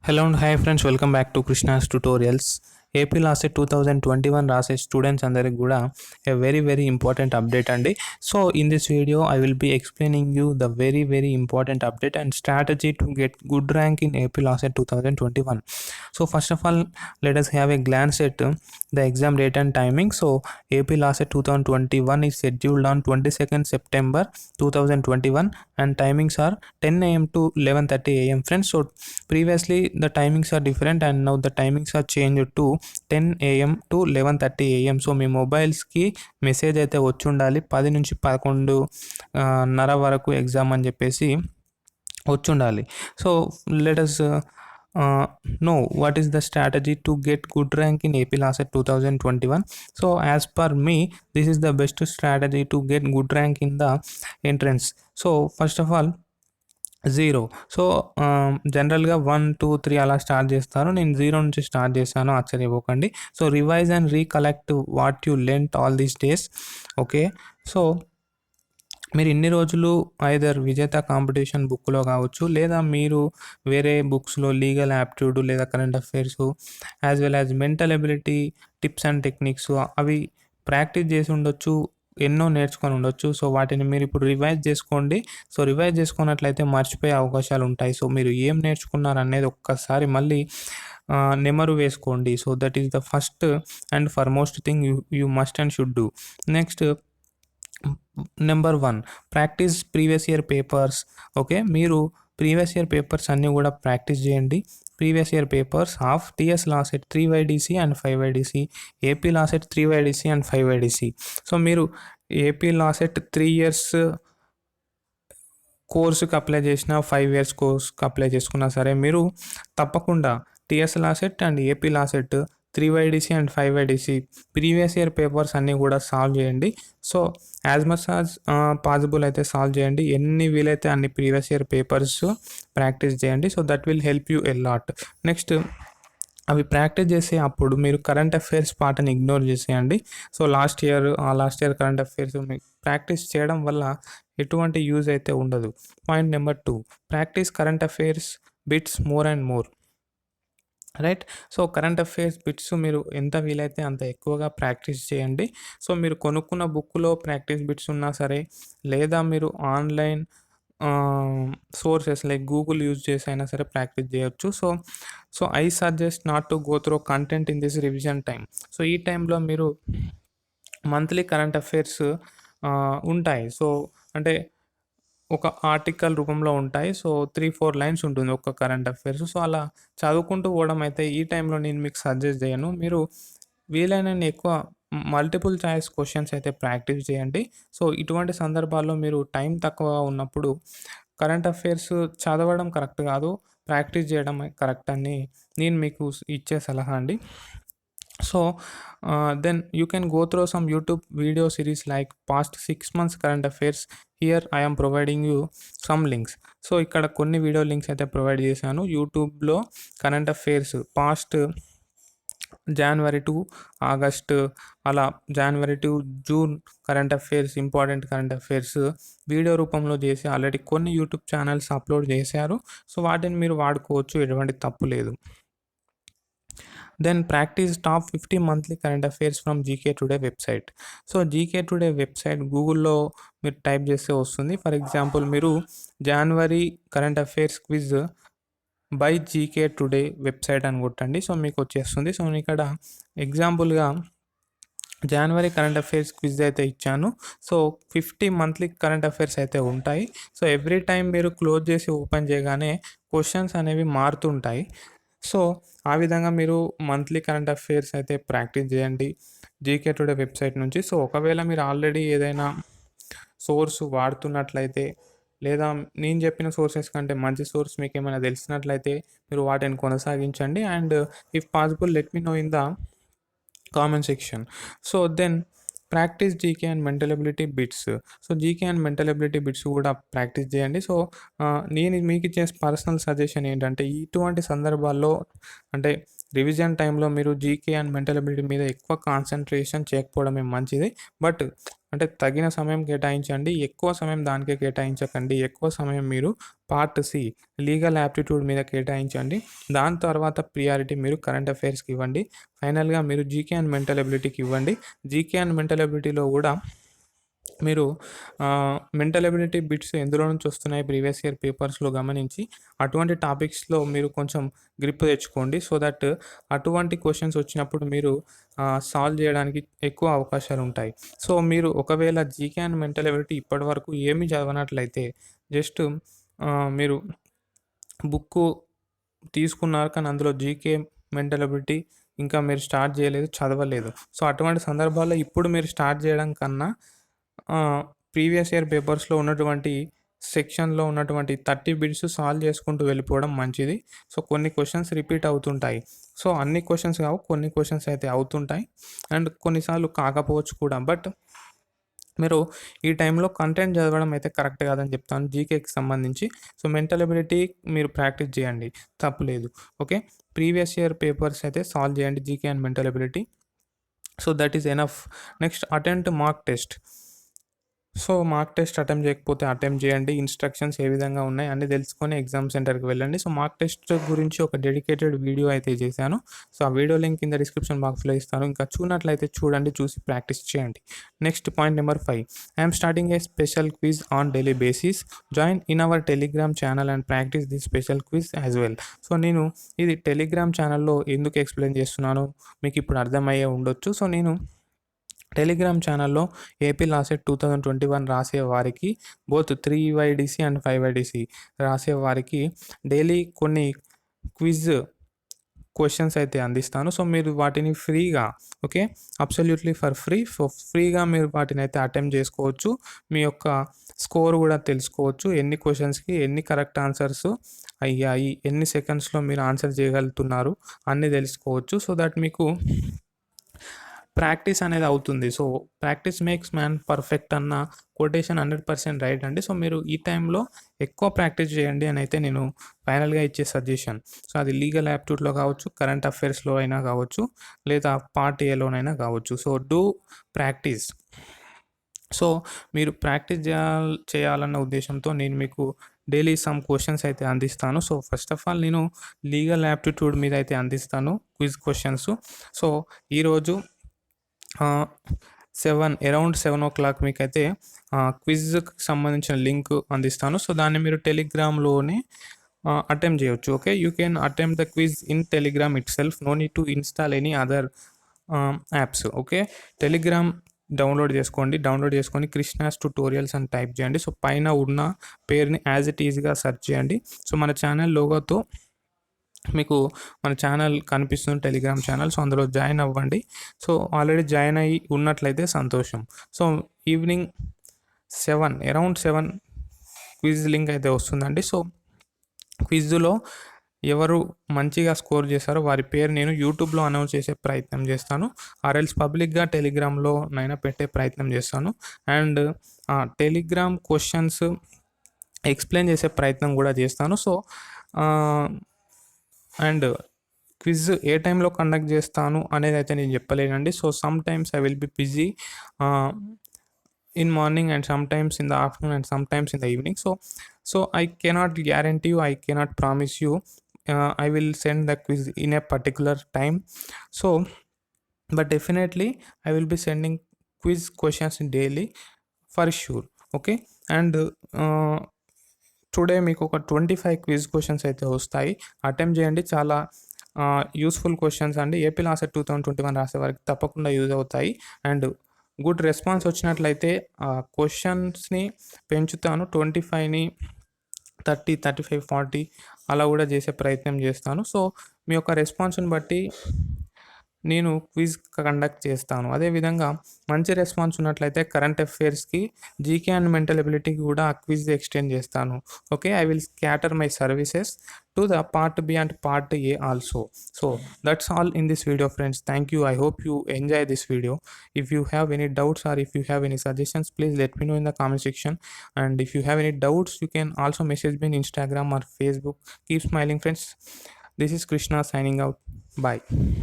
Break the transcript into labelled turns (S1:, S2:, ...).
S1: Hello and hi friends, welcome back to Krishna's tutorials. AP LAWCET 2021 రాసే students అందరికి కూడా a very important update అండి. So in this video I will be explaining you the very important update and strategy to get good rank in AP LAWCET 2021. So first of all, let us have a glance at the exam date and timing. So AP LAWCET 2021 is scheduled on 22nd September 2021 and timings are 10 a.m. to 11:30 a.m. friends. So previously the timings are different and now the timings are changed to 10 a.m. to 11:30 a.m. So మీ మొబైల్స్కి message అయితే వచ్చి ఉండాలి 10 నుంచి 11:30 వరకు exam అని చెప్పేసి వచ్చి ఉండాలి. So let us know what is the strategy to get good rank in AP LAWCET 2021. So as per me, this is the best strategy to get good rank in the entrance. So first of all, 0. So జనరల్గా 1, 2, 3 అలా start చేస్తారు. నేను 0 నుంచి start చేశాను, ఆశ్చర్యపోకండి. So revise and recollect what you learned all these days. Okay, so మీరు ఇన్ని రోజులు ఐదర్ విజేత కాంపిటీషన్ బుక్లో కావచ్చు, లేదా మీరు వేరే బుక్స్లో లీగల్ యాప్ట్యూడ్ లేదా current affairs as well as mental ability tips and techniques అవి ప్రాక్టీస్ చేసి ఉండొచ్చు, ఎన్నో నేర్చుకొని ఉండొచ్చు. సో వాటిని మీరు ఇప్పుడు రివైజ్ చేసుకోండి. సో రివైజ్ చేసుకున్నట్లయితే మర్చిపోయే అవకాశాలు ఉంటాయి. సో మీరు ఏం నేర్చుకున్నారు అనేది ఒక్కసారి మళ్ళీ నెమరు వేసుకోండి. So that is the first and foremost thing you must and should do. Next number 1, practice previous year papers. Okay, మీరు ప్రీవియస్ ఇయర్ పేపర్స్ అన్నీ కూడా ప్రాక్టీస్ చేయండి. Previous year papers of TS LAWCET 3YDC and 5YDC, AP LAWCET 3YDC and 5YDC. So మీరు AP LAWCET 3 years కోర్సుకి apply చేసిన, 5 years కోర్స్కి apply చేసుకున్నా సరే మీరు తప్పకుండా TS LAWCET and AP LAWCET 3YDC and 5YDC previous year papers అన్నీ కూడా solve చేయండి. So as much as possible అయితే సాల్వ్ చేయండి. ఎన్ని వీలైతే అన్ని ప్రీవియస్ ఇయర్ పేపర్స్ ప్రాక్టీస్ చేయండి. So that will help you a lot. Next, అవి ప్రాక్టీస్ చేసే అప్పుడు మీరు కరెంట్ అఫైర్స్ పార్ట్ని ఇగ్నోర్ చేసేయండి. So last year current affairs మీకు ప్రాక్టీస్ చేయడం వల్ల ఎటువంటి యూజ్ అయితే ఉండదు. Point number 2, practice current affairs bits more and more. Right, so current affairs bits మీరు ఎంత వీలైతే అంత ఎక్కువగా ప్రాక్టీస్ చేయండి. సో మీరు కొనుక్కున్న బుక్లో ప్రాక్టీస్ బిట్స్ ఉన్నా సరే, లేదా మీరు online sources like Google use చేసి అయినా సరే ప్రాక్టీస్ చేయొచ్చు. So I suggest not to go through content in this revision time. So ఈ టైంలో మీరు మంత్లీ కరెంట్ అఫైర్స్ ఉంటాయి. సో అంటే ఒక ఆర్టికల్ రూపంలో ఉంటాయి. సో 3-4 లైన్స్ ఉంటుంది ఒక కరెంట్ అఫైర్స్. సో అలా చదువుకుంటూ పోవడం అయితే ఈ టైంలో నేను మీకు సజెస్ట్ చేయను. మీరు వీలైనన్ని ఎక్కువ మల్టిపుల్ చాయిస్ క్వశ్చన్స్ అయితే ప్రాక్టీస్ చేయండి. సో ఇటువంటి సందర్భాల్లో మీరు టైం తక్కువగా ఉన్నప్పుడు కరెంట్ అఫైర్స్ చదవడం కరెక్ట్ కాదు, ప్రాక్టీస్ చేయడం కరెక్ట్ అని నేను మీకు ఇచ్చే సలహా అండి. So then you can go through some YouTube video series like past 6 months current affairs. Here I am providing you some links. So ఇక్కడ కొన్ని వీడియో లింక్స్ అయితే ప్రొవైడ్ చేశాను. యూట్యూబ్లో current affairs past January to August, అలా January to June current affairs, important current affairs video రూపంలో చేసి already కొన్ని YouTube channels upload చేశారు. సో వాటిని మీరు వాడుకోవచ్చు, ఎటువంటి తప్పు లేదు. Then practice top 50 monthly current affairs from GK today website. So GK today website గూగుల్లో మీరు టైప్ చేస్తే వస్తుంది. ఫర్ ఎగ్జాంపుల్ మీరు January current affairs quiz by GK today website అని కొట్టండి. సో మీకు వచ్చేస్తుంది. సో నేను ఇక్కడ ఎగ్జాంపుల్గా జనవరి కరెంట్ అఫైర్స్ క్విజ్ అయితే ఇచ్చాను. సో 50 మంత్లీ కరెంట్ అఫైర్స్ అయితే ఉంటాయి. సో ఎవ్రీ టైం మీరు క్లోజ్ చేసి ఓపెన్ చేయగానే క్వశ్చన్స్ అనేవి మారుతుంటాయి. సో ఆ విధంగా మీరు మంత్లీ కరెంట్ అఫైర్స్ అయితే ప్రాక్టీస్ చేయండి జీకే టుడే వెబ్సైట్ నుంచి. సో ఒకవేళ మీరు ఆల్రెడీ ఏదైనా సోర్స్ వాడుతున్నట్లయితే, లేదా నేను చెప్పిన సోర్సెస్ కంటే మంచి సోర్స్ మీకు ఏమైనా తెలిసినట్లయితే మీరు వాటిని కొనసాగించండి. And if possible let me know in the comment section. So then practice GK and mental ability bits. So GK and mental ability bits కూడా ప్రాక్టీస్ చేయండి. సో నేను మీకు ఇచ్చే పర్సనల్ సజెషన్ ఏంటంటే, ఇటువంటి సందర్భాల్లో అంటే రివిజన్ టైంలో మీరు జీకే అండ్ మెంటల్ ఎబిలిటీ మీద ఎక్కువ కాన్సన్ట్రేషన్ చేయకపోవడమే మంచిది. బట్ అంటే తగిన సమయం కేటాయించండి. ఎక్కువ సమయం దానికే కేటాయించకండి. ఎక్కువ సమయం మీరు పార్ట్ సి లీగల్ యాప్టిట్యూడ్ మీద కేటాయించండి. దాని తర్వాత ప్రియారిటీ మీరు కరెంట్ అఫైర్స్‌కి ఇవ్వండి. ఫైనల్‌గా మీరు జీకే అండ్ మెంటల్ ఎబిలిటీకి ఇవ్వండి. జీకే అండ్ మెంటల్ ఎబిలిటీలో కూడా మీరు మెంటల్ ఎబిలిటీ బిట్స్ ఎందులో నుంచి వస్తున్నాయి ప్రీవియస్ ఇయర్ పేపర్స్‌లో గమనించి అటువంటి టాపిక్స్‌లో మీరు కొంచెం గ్రిప్ తెచ్చుకోండి. సో దట్ అటువంటి క్వెషన్స్ వచ్చినప్పుడు మీరు సాల్వ్ చేయడానికి ఎక్కువ అవకాశాలుంటాయి. సో మీరు ఒకవేళ జీకే అండ్ మెంటల్ ఎబిలిటీ ఇప్పటివరకు ఏమీ చదవనట్లయితే జస్ట్ మీరు బుక్కు తీసుకున్నారు కానీ అందులో జీకే, మెంటల్ ఎబిలిటీ ఇంకా మీరు స్టార్ట్ చేయలేదు, చదవలేదు. సో అటువంటి సందర్భాల్లో ఇప్పుడు మీరు స్టార్ట్ చేయడం కన్నా ప్రీవియస్ ఇయర్ పేపర్స్‌లో ఉన్నటువంటి సెక్షన్‌లో ఉన్నటువంటి 30 బిట్స్ సాల్వ్ చేసుకుంటూ వెళ్ళిపోవడం మంచిది. సో కొన్ని క్వెషన్స్ రిపీట్ అవుతుంటాయి. సో అన్ని క్వెషన్స్ కావు, కొన్ని క్వెషన్స్ అయితే అవుతుంటాయి. అండ్ కొన్నిసార్లు కాకపోవచ్చు కూడా. బట్ మీరు ఈ టైంలో కంటెంట్ చదవడం అయితే కరెక్ట్ కాదని చెప్తాను జీకేకి సంబంధించి. సో మెంటల్ ఎబిలిటీ మీరు ప్రాక్టీస్ చేయండి, తప్పులేదు. ఓకే. ప్రీవియస్ ఇయర్ పేపర్స్ అయితే సాల్వ్ చేయండి GK and mental ability. So that is enough. Next attempt mark test. So mark test attempt చేయకపోతే అటెంప్ట్ చేయండి. ఇన్స్ట్రక్షన్స్ ఏ విధంగా ఉన్నాయి అన్నీ తెలుసుకొని ఎగ్జామ్ సెంటర్కి వెళ్ళండి. సో మార్క్ టెస్ట్ గురించి ఒక డెడికేటెడ్ వీడియో అయితే చేశాను. సో ఆ వీడియో లింక్ కింద డిస్క్రిప్షన్ బాక్స్లో ఇస్తాను. ఇంకా చూడనట్లయితే చూడండి, చూసి ప్రాక్టీస్ చేయండి. Next point number 5. I'm starting A special quiz on daily basis. Join in our Telegram channel and practice this special quiz as well. So నేను ఇది టెలిగ్రామ్ ఛానల్లో ఎందుకు ఎక్స్ప్లెయిన్ చేస్తున్నానో మీకు ఇప్పుడు అర్థమయ్యే ఉండొచ్చు. సో నేను టెలిగ్రామ్ ఛానల్లో ఏపీ లాసెట్ 2021 రాసే వారికి బోత్ 3YDC అండ్ 5YDC రాసే వారికి డైలీ కొన్ని క్విజ్ క్వశ్చన్స్ అయితే అందిస్తాను. సో మీరు వాటిని ఫ్రీగా, okay, absolutely for free. So ఫ్రీగా మీరు వాటిని అయితే అటెంప్ట్ చేసుకోవచ్చు. మీ యొక్క స్కోర్ కూడా తెలుసుకోవచ్చు. ఎన్ని క్వశ్చన్స్కి ఎన్ని కరెక్ట్ ఆన్సర్స్ అయ్యాయి, ఎన్ని సెకండ్స్లో మీరు ఆన్సర్ చేయగలుగుతున్నారు అన్నీ తెలుసుకోవచ్చు. సో దట్ మీకు ప్రాక్టీస్ అనేది అవుతుంది. So practice makes man perfect అన్న కొటేషన్ 100% రైట్ అండి. సో మీరు ఈ టైంలో ఎక్కువ ప్రాక్టీస్ చేయండి అని అయితే నేను ఫైనల్గా ఇచ్చే సజెషన్. సో అది లీగల్ యాప్టిట్యూడ్లో కావచ్చు, కరెంట్ అఫైర్స్లో అయినా కావచ్చు, లేదా పార్ట్ ఏలోనైనా కావచ్చు. So do practice. సో మీరు ప్రాక్టీస్ చేయాలన్న ఉద్దేశంతో నేను మీకు డైలీ సమ్ క్వశ్చన్స్ అయితే అందిస్తాను. సో ఫస్ట్ ఆఫ్ ఆల్ నేను లీగల్ యాప్టిట్యూడ్ మీద అయితే అందిస్తాను క్విజ్ క్వశ్చన్స్. సో ఈరోజు 7 మీకైతే క్విజ్కి సంబంధించిన లింక్ అందిస్తాను. సో దాన్ని మీరు టెలిగ్రామ్లోనే అటెంప్ట్ చేయొచ్చు. Okay, you can attempt the quiz in Telegram itself. No need to install any other apps. Okay, Telegram download చేసుకొని కృష్ణాస్ ట్యుటోరియల్స్ అని టైప్ చేయండి. సో పైన ఉన్న పేరుని యాజ్ ఇట్ ఈజ్గా సెర్చ్ చేయండి. సో మన ఛానల్ లోగోతో మీకు మన ఛానల్ కనిపిస్తుంది, టెలిగ్రామ్ ఛానల్. సో అందులో జాయిన్ అవ్వండి. సో ఆల్రెడీ జాయిన్ అయ్యి ఉన్నట్లయితే సంతోషం. So evening around 7 quiz link అయితే వస్తుందండి. సో క్విజ్లో ఎవరు మంచిగా స్కోర్ చేశారో వారి పేరు నేను యూట్యూబ్లో అనౌన్స్ చేసే ప్రయత్నం చేస్తాను, ఆర్ఎల్స్ పబ్లిక్గా టెలిగ్రామ్లో నైనా పెట్టే ప్రయత్నం చేస్తాను. అండ్ టెలిగ్రామ్ క్వశ్చన్స్ ఎక్స్ప్లెయిన్ చేసే ప్రయత్నం కూడా చేస్తాను. సో అండ్ క్విజ్ ఏ టైంలో కండక్ట్ చేస్తాను అనేది అయితే నేను చెప్పలేనండి. So sometimes I will be busy in morning and sometimes in the afternoon and sometimes in the evening. So I cannot guarantee you, I cannot promise you I will send the quiz in a particular time. So but definitely I will be sending quiz questions daily for sure. Okay, and today మీకు ఒక 25 quiz questions అయితే వస్తాయి, attempt చేయండి. చాలా useful questions అండి. AP LAWCET 2021 రాసే వారికి తప్పకుండా యూజ్ అవుతాయి. అండ్ గుడ్ రెస్పాన్స్ వచ్చినట్లయితే క్వశ్చన్స్ని పెంచుతాను. 25ని 30, 35, 40 అలా కూడా చేసే ప్రయత్నం చేస్తాను. సో మీ యొక్క రెస్పాన్స్ని బట్టి నేను క్విజ్ కండక్ట్ చేస్తాను. అదేవిధంగా మంచి రెస్పాన్స్ ఉన్నట్లయితే కరెంట్ అఫైర్స్కి, జీకే అండ్ మెంటల్ ఎబిలిటీకి కూడా ఆ క్విజ్ ఎక్స్టెండ్ చేస్తాను. Okay, I will scatter my services to the part B and part A also. So that's all in this video friends. Thank you. I hope you enjoy this video. If you have any doubts or if you have any suggestions, please let me know in the comment section. And if you have any doubts, you can also message me in Instagram or Facebook. Keep smiling friends. This is Krishna signing out. Bye.